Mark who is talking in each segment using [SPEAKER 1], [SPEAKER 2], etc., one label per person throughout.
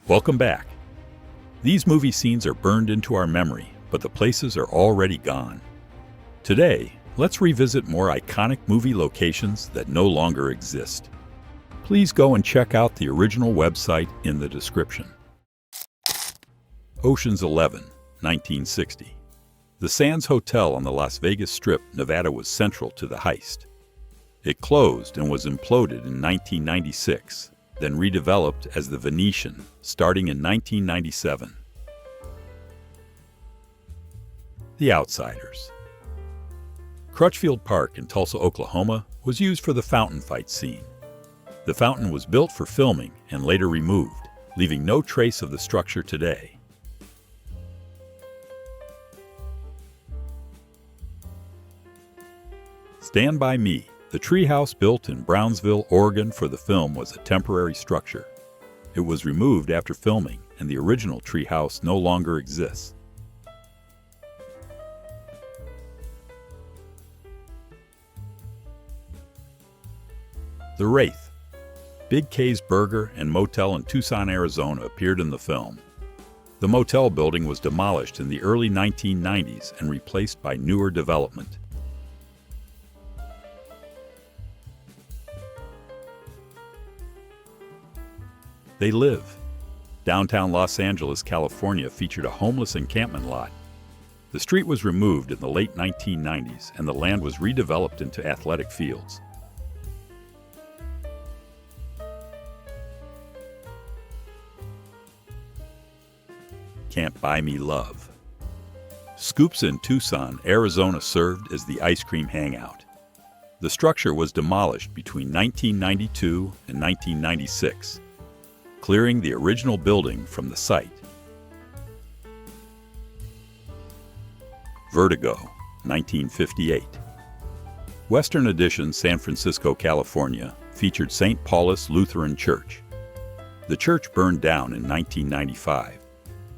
[SPEAKER 1] Welcome back. These movie scenes are burned into our memory, but the places are already gone. Today, let's revisit more iconic movie locations that no longer exist. Please go and check out the original website in the description. Ocean's 11, 1960. The Sands Hotel on the Las Vegas Strip, Nevada was central to the heist. It closed and was imploded in 1996, then redeveloped as the Venetian, starting in 1997. The Outsiders. Crutchfield Park in Tulsa, Oklahoma, was used for the fountain fight scene. The fountain was built for filming and later removed, leaving no trace of the structure today. Stand By Me. The treehouse built in Brownsville, Oregon for the film was a temporary structure. It was removed after filming, and the original treehouse no longer exists. The Wraith. Big K's Burger and Motel in Tucson, Arizona appeared in the film. The motel building was demolished in the early 1990s and replaced by newer development. They Live. Downtown Los Angeles, California featured a homeless encampment lot. The street was removed in the late 1990s and the land was redeveloped into athletic fields. Can't Buy Me Love. Scoops in Tucson, Arizona served as the ice cream hangout. The structure was demolished between 1992 and 1996. Clearing the original building from the site. Vertigo, 1958. Western Addition, San Francisco, California, featured St. Paulus Lutheran Church. The church burned down in 1995,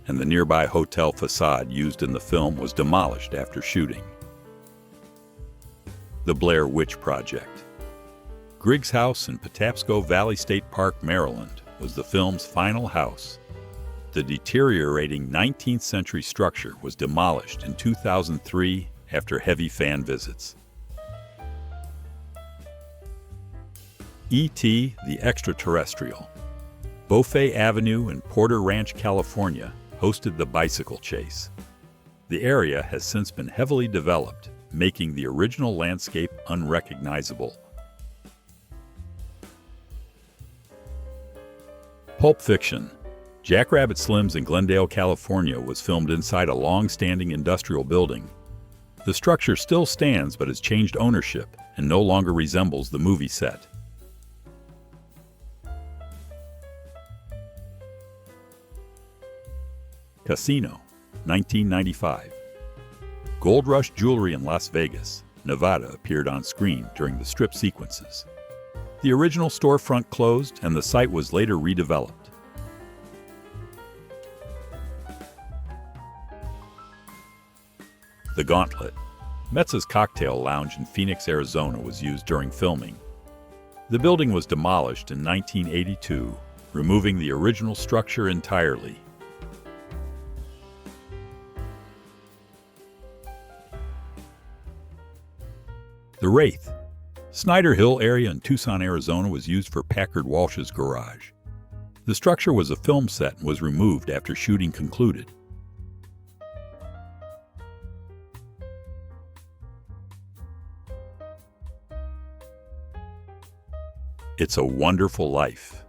[SPEAKER 1] and the nearby hotel facade used in the film was demolished after shooting. The Blair Witch Project. Griggs House in Patapsco Valley State Park, Maryland, was the film's final house. The deteriorating 19th century structure was demolished in 2003 after heavy fan visits. E.T. the Extraterrestrial. Beaufort Avenue in Porter Ranch, California, hosted the bicycle chase. The area has since been heavily developed, making the original landscape unrecognizable. Pulp Fiction. Jackrabbit Slim's in Glendale, California was filmed inside a long-standing industrial building. The structure still stands but has changed ownership and no longer resembles the movie set. Casino, 1995. Gold Rush Jewelry in Las Vegas, Nevada appeared on screen during the strip sequences. The original storefront closed and the site was later redeveloped. The Gauntlet. Metz's Cocktail Lounge in Phoenix, Arizona was used during filming. The building was demolished in 1982, removing the original structure entirely. The Wraith. Snyder Hill area in Tucson, Arizona was used for Packard Walsh's garage. The structure was a film set and was removed after shooting concluded. It's a Wonderful Life.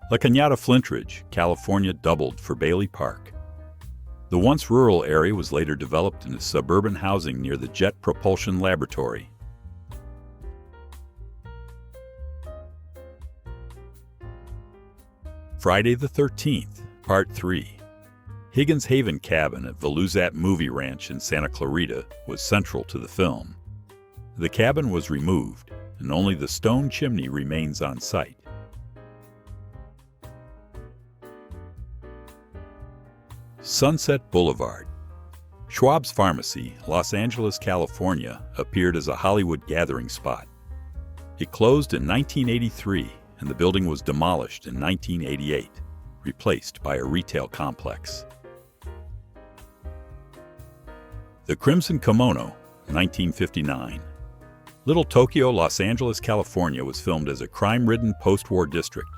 [SPEAKER 1] La Cañada Flintridge, California doubled for Bailey Park. The once rural area was later developed into suburban housing near the Jet Propulsion Laboratory. Friday the 13th, Part 3. Higgins Haven Cabin at Veluzat Movie Ranch in Santa Clarita was central to the film. The cabin was removed, and only the stone chimney remains on site. Sunset Boulevard. Schwab's Pharmacy, Los Angeles, California, appeared as a Hollywood gathering spot. It closed in 1983, and the building was demolished in 1988, replaced by a retail complex. The Crimson Kimono, 1959. Little Tokyo, Los Angeles, California was filmed as a crime-ridden post-war district.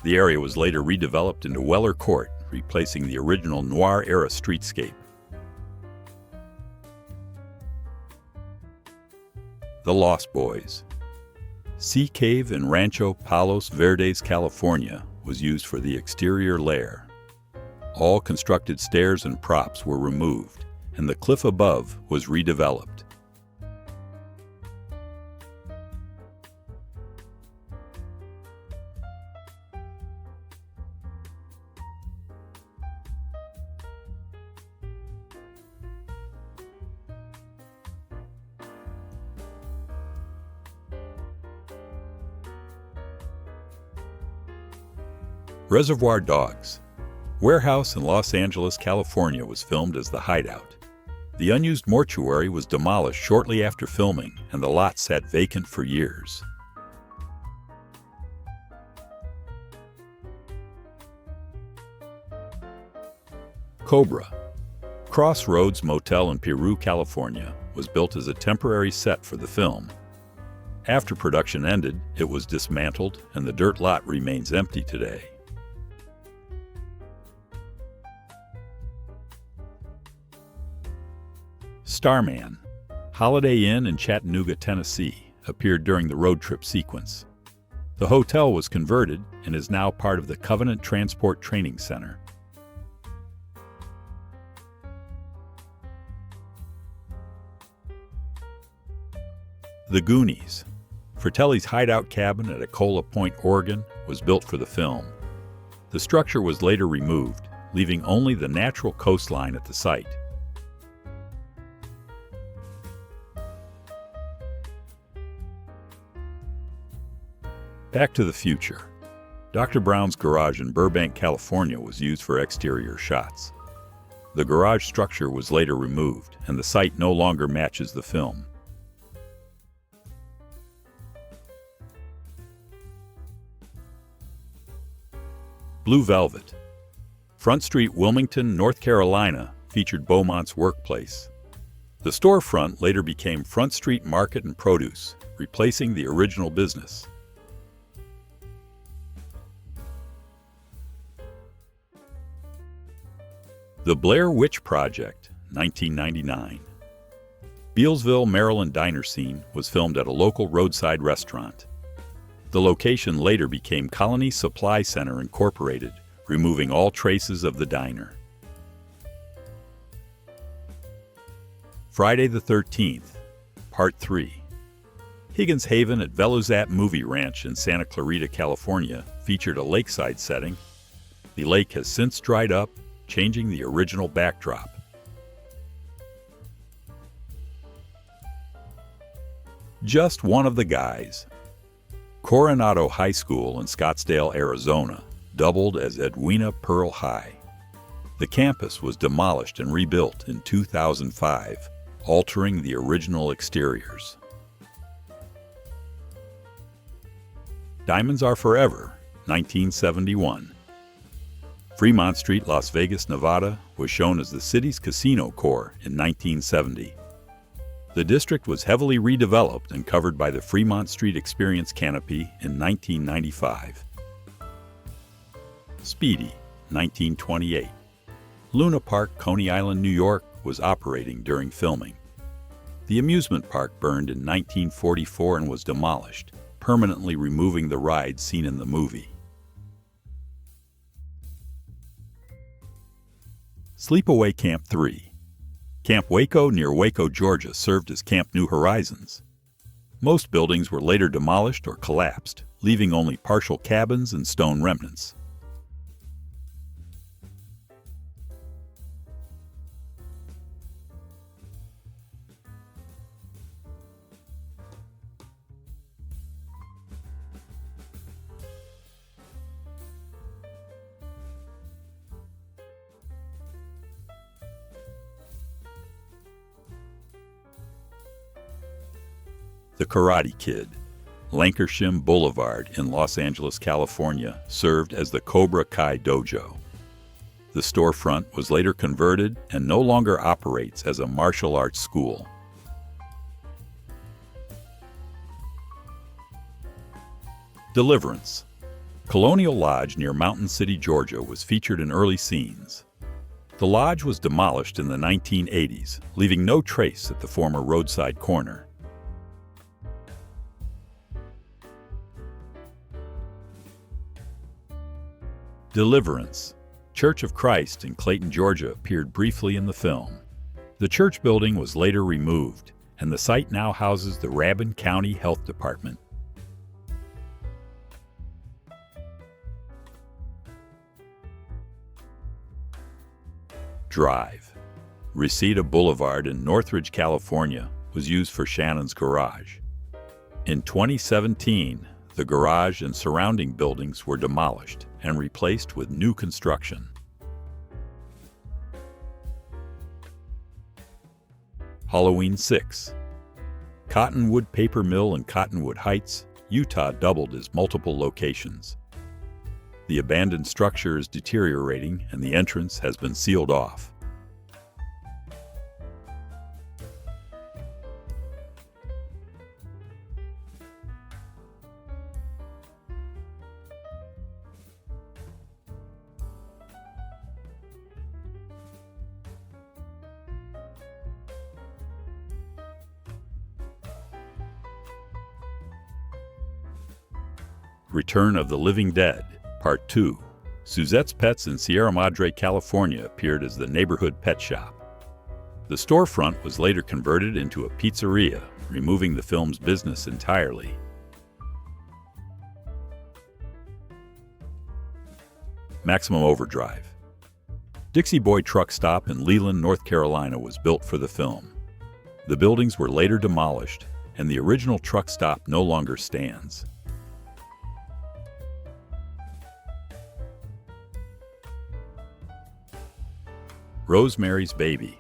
[SPEAKER 1] The area was later redeveloped into Weller Court, replacing the original noir-era streetscape. The Lost Boys. Sea Cave in Rancho Palos Verdes, California, was used for the exterior lair. All constructed stairs and props were removed, and the cliff above was redeveloped. Reservoir Dogs. Warehouse in Los Angeles, California was filmed as The Hideout. The unused mortuary was demolished shortly after filming, and the lot sat vacant for years. Cobra. Crossroads Motel in Peru, California, was built as a temporary set for the film. After production ended, it was dismantled, and the dirt lot remains empty today. Starman. Holiday Inn in Chattanooga, Tennessee, appeared during the road trip sequence. The hotel was converted and is now part of the Covenant Transport Training Center. The Goonies. Fratelli's hideout cabin at Acola Point, Oregon, was built for the film. The structure was later removed, leaving only the natural coastline at the site. Back to the Future. Dr. Brown's garage in Burbank, California was used for exterior shots. The garage structure was later removed, and the site no longer matches the film. Blue Velvet. Front Street, Wilmington, North Carolina, featured Beaumont's workplace. The storefront later became Front Street Market and Produce, replacing the original business. The Blair Witch Project, 1999. Bealsville, Maryland diner scene was filmed at a local roadside restaurant. The location later became Colony Supply Center Incorporated, removing all traces of the diner. Friday the 13th, Part 3. Higgins Haven at Veluzat Movie Ranch in Santa Clarita, California, featured a lakeside setting. The lake has since dried up, changing the original backdrop. Just One of the Guys. Coronado High School in Scottsdale, Arizona, doubled as Edwina Pearl High. The campus was demolished and rebuilt in 2005, altering the original exteriors. Diamonds Are Forever, 1971. Fremont Street, Las Vegas, Nevada, was shown as the city's casino core in 1970. The district was heavily redeveloped and covered by the Fremont Street Experience canopy in 1995. Speedy, 1928. Luna Park, Coney Island, New York, was operating during filming. The amusement park burned in 1944 and was demolished, permanently removing the rides seen in the movie. Sleepaway Camp 3. Camp Waco near Waco, Georgia served as Camp New Horizons. Most buildings were later demolished or collapsed, leaving only partial cabins and stone remnants. The Karate Kid. Lancashire Boulevard in Los Angeles, California, served as the Cobra Kai Dojo. The storefront was later converted and no longer operates as a martial arts school. Deliverance. Colonial Lodge near Mountain City, Georgia, was featured in early scenes. The lodge was demolished in the 1980s, leaving no trace at the former roadside corner. Deliverance. Church of Christ in Clayton, Georgia, appeared briefly in the film. The church building was later removed, and the site now houses the Rabun County Health Department. Drive. Reseda Boulevard in Northridge, California, was used for Shannon's garage. In 2017, the garage and surrounding buildings were demolished and replaced with new construction. Halloween 6. Cottonwood Paper Mill in Cottonwood Heights, Utah doubled as multiple locations. The abandoned structure is deteriorating and the entrance has been sealed off. Return of the Living Dead, Part 2. Suzette's Pets in Sierra Madre, California appeared as the neighborhood pet shop. The storefront was later converted into a pizzeria, removing the film's business entirely. Maximum Overdrive. Dixie Boy Truck Stop in Leland, North Carolina was built for the film. The buildings were later demolished, and the original truck stop no longer stands. Rosemary's Baby.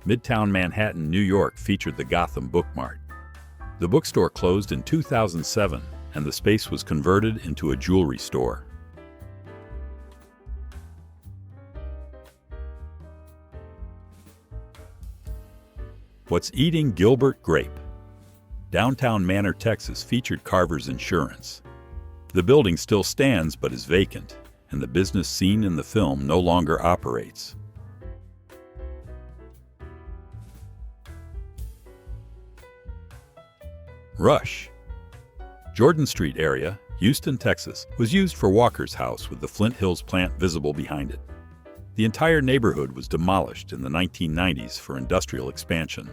[SPEAKER 1] Midtown Manhattan, New York featured the Gotham Book Mart. The bookstore closed in 2007, and the space was converted into a jewelry store. What's Eating Gilbert Grape? Downtown Manor, Texas featured Carver's Insurance. The building still stands but is vacant, and the business seen in the film no longer operates. Rush. Jordan Street area, Houston, Texas, was used for Walker's house with the Flint Hills plant visible behind it. The entire neighborhood was demolished in the 1990s for industrial expansion.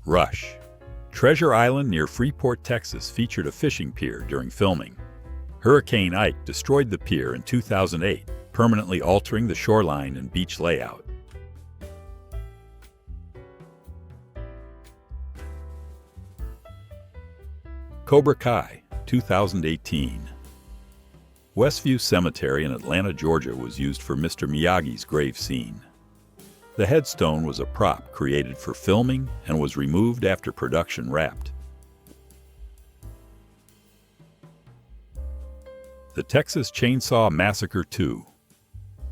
[SPEAKER 1] Rush. Treasure Island near Freeport, Texas featured a fishing pier during filming. Hurricane Ike destroyed the pier in 2008, permanently altering the shoreline and beach layout. Cobra Kai, 2018. Westview Cemetery in Atlanta, Georgia was used for Mr. Miyagi's grave scene. The headstone was a prop created for filming and was removed after production wrapped. The Texas Chainsaw Massacre 2.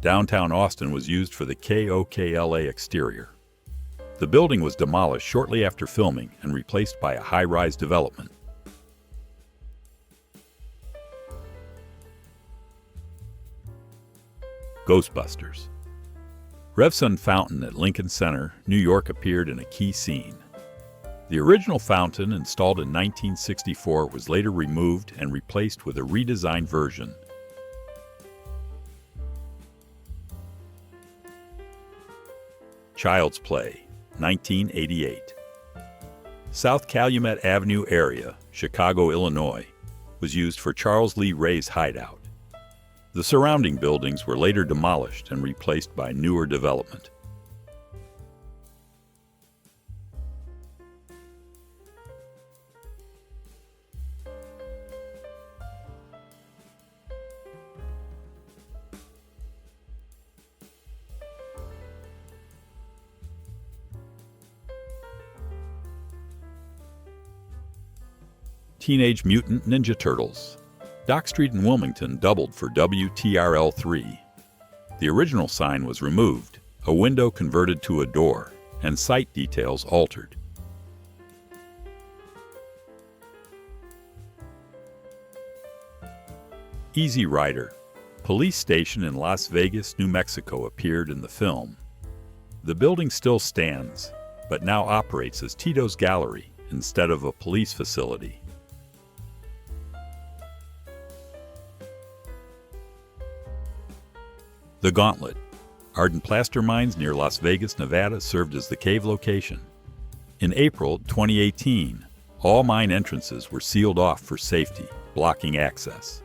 [SPEAKER 1] Downtown Austin was used for the KOKLA exterior. The building was demolished shortly after filming and replaced by a high-rise development. Ghostbusters. Revson Fountain at Lincoln Center, New York appeared in a key scene. The original fountain, installed in 1964, was later removed and replaced with a redesigned version. Child's Play, 1988. South Calumet Avenue area, Chicago, Illinois, was used for Charles Lee Ray's hideout. The surrounding buildings were later demolished and replaced by newer development. Teenage Mutant Ninja Turtles. Dock Street in Wilmington doubled for WTRL3. The original sign was removed, a window converted to a door, and site details altered. Easy Rider. Police station in Las Vegas, New Mexico appeared in the film. The building still stands, but now operates as Tito's Gallery instead of a police facility. The Gauntlet. Ardent plaster mines near Las Vegas, Nevada served as the cave location. In April 2018, all mine entrances were sealed off for safety, blocking access.